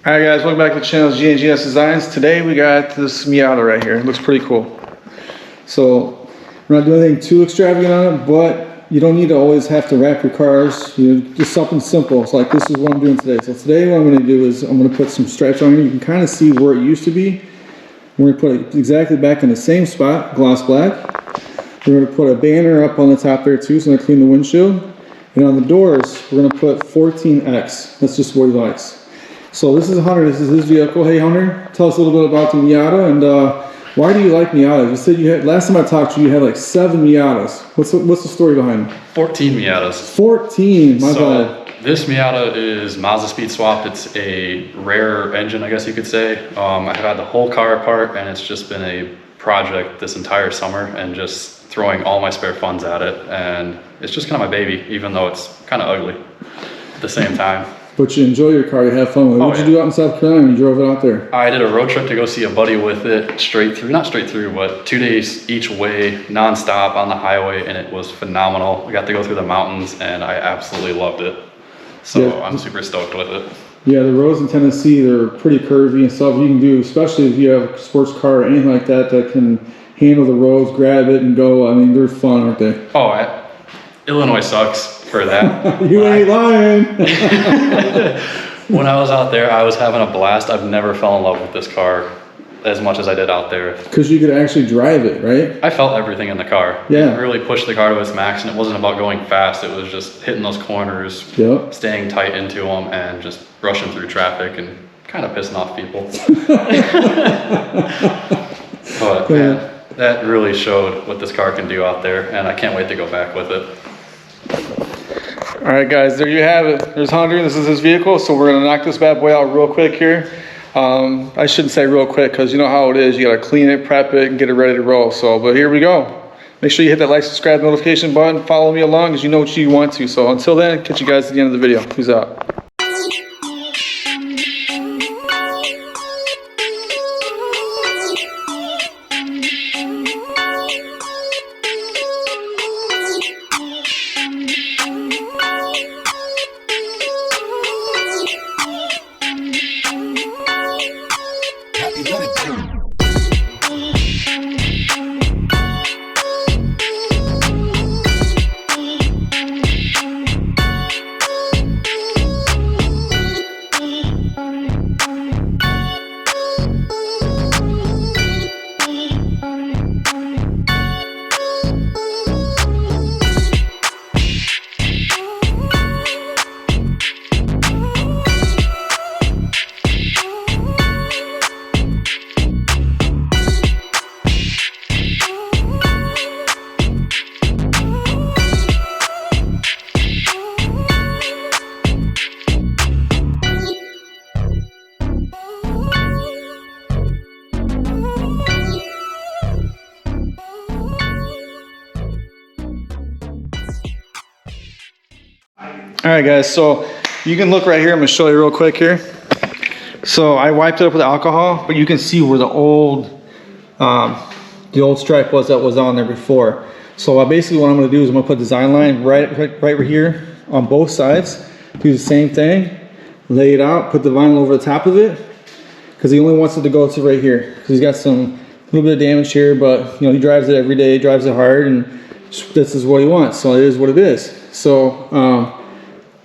Alright guys, welcome back to the channel, GNS Designs. Today we got this Miata right here. It looks pretty cool. So, we're not doing anything too extravagant on it, but you don't need to always have to wrap your cars. You know, just something simple. So like this is what I'm doing today. So today what I'm going to do is I'm going to put some stripes on here. You can kind of see where it used to be. We're going to put it exactly back in the same spot, gloss black. We're going to put a banner up on the top there too, so I'm going to clean the windshield. And on the doors, we're going to put 14X. That's just what he likes. So this is Hunter, this is his vehicle. Hey Hunter, tell us a little bit about the Miata and why do you like Miatas? You said you had, last time I talked to you, you had like 7 Miatas. What's the story behind them? 14 Miatas. 14, my bad. This Miata is Mazda speed swapped. It's a rare engine, I guess you could say. I've had the whole car apart and it's just been a project this entire summer and just throwing all my spare funds at it. And it's just kind of my baby, even though it's kind of ugly at the same time. But you enjoy your car, you have fun with it. What did you do out in South Carolina when you drove it out there? I did a road trip to go see a buddy with it straight through, not straight through, but 2 days each way, nonstop on the highway, and it was phenomenal. We got to go through the mountains and I absolutely loved it. So yeah. I'm super stoked with it. Yeah, the roads in Tennessee, they're pretty curvy and stuff you can do, especially if you have a sports car or anything like that that can handle the roads, grab it and go. I mean, they're fun, aren't they? Oh, Illinois sucks for that. You ain't lying. When I was out there, I was having a blast. I've never fell in love with this car as much as I did out there. Because you could actually drive it, right? I felt everything in the car. Yeah. It really pushed the car to its max, and it wasn't about going fast. It was just hitting those corners, yep, staying tight into them, and just rushing through traffic and kind of pissing off people. But man, that really showed what this car can do out there, and I can't wait to go back with it. All right, guys, there you have it. There's Hunter. This is his vehicle, so we're gonna knock this bad boy out real quick here. I shouldn't say real quick because you know how it is. You gotta clean it, prep it, and get it ready to roll. So, but here we go. Make sure you hit that like, subscribe, notification button. Follow me along because you know what you want to. So until then, catch you guys at the end of the video. Peace out. All right, guys, so you can look right here. I'm gonna show you real quick here. So I wiped it up with alcohol, but you can see where the old stripe was that was on there before. So basically what I'm gonna do is I'm gonna put design line right here on both sides. Do the same thing, lay it out, put the vinyl over the top of it, because he only wants it to go to right here. Because he's got some little bit of damage here, but you know, he drives it every day, drives it hard, and this is what he wants. So it is what it is. So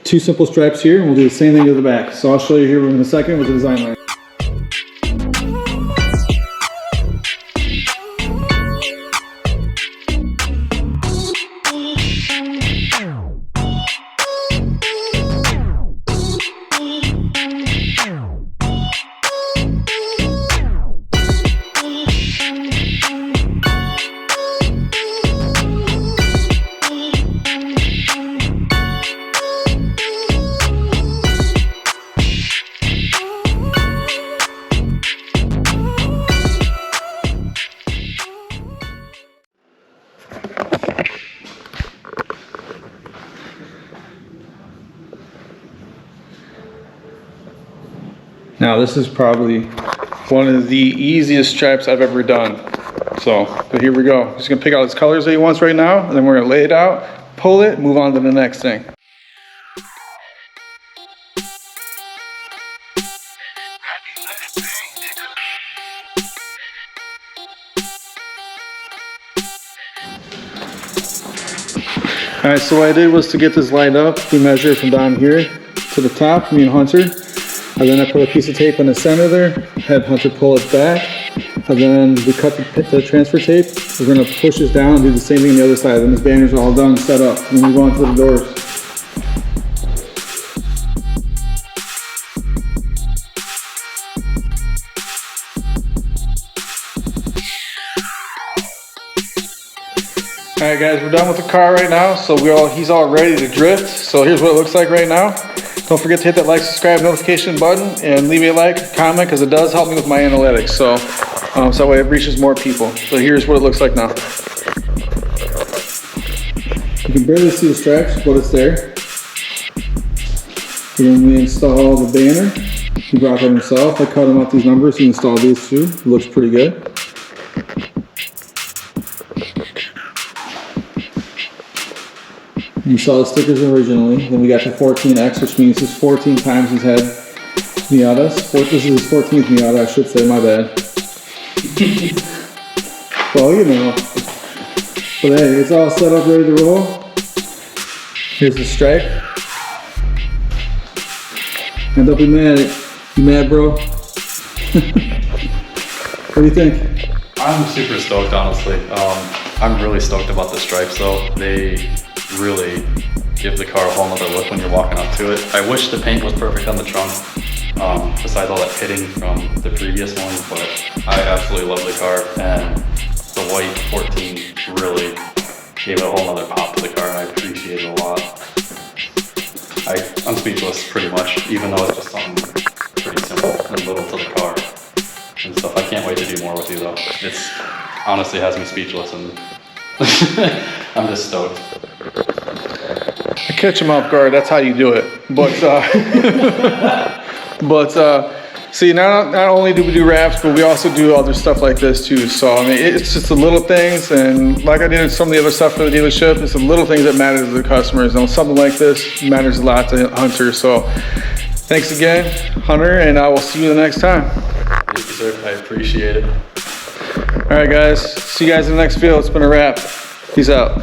2 simple stripes here, and we'll do the same thing to the back. So I'll show you here in a second with the design line. Now this is probably one of the easiest stripes I've ever done. So, but here we go. Just gonna pick out his colors that he wants right now, and then we're gonna lay it out, pull it, move on to the next thing. All right, so what I did was to get this lined up, we measured from down here to the top, me and Hunter. And then I put a piece of tape in the center there, had Hunter pull it back. And then we cut the transfer tape. We're gonna push this down and do the same thing on the other side. Then this banner's all done, set up. And then we go on to the doors. All right, guys, we're done with the car right now. So he's all ready to drift. So here's what it looks like right now. Don't forget to hit that like, subscribe, notification button, and leave me a like, comment, because it does help me with my analytics. So that way it reaches more people. So here's what it looks like now. You can barely see the stripes, but it's there. And then we install the banner. He brought that himself. I cut him out these numbers. He installed these too. It looks pretty good. You saw the stickers originally, then we got the 14X, which means it's 14 times he's had Miatas. This is his 14th Miata, I should say, my bad. Well, you know. But hey, it's all set up, ready to roll. Here's the stripe. And don't be mad. You mad, bro? What do you think? I'm super stoked, honestly. I'm really stoked about the stripes, though. They really give the car a whole nother look when you're walking up to it. I wish the paint was perfect on the trunk, besides all that pitting from the previous one, but I absolutely love the car, and the white 14 really gave it a whole nother pop to the car, and I appreciate it a lot. I'm speechless, pretty much, even though it's just something pretty simple and little to the car and stuff. I can't wait to do more with you, though. It's honestly has me speechless, and I'm just stoked. I catch him off guard, that's how you do it. But see, not only do we do wraps, but we also do other stuff like this too. So I mean, it's just the little things, and like I did some of the other stuff for the dealership, it's the little things that matter to the customers. And something like this matters a lot to Hunter. So thanks again, Hunter, and I will see you the next time. Thank you, sir. I appreciate it. All right, guys. See you guys in the next video. It's been a wrap. Peace out.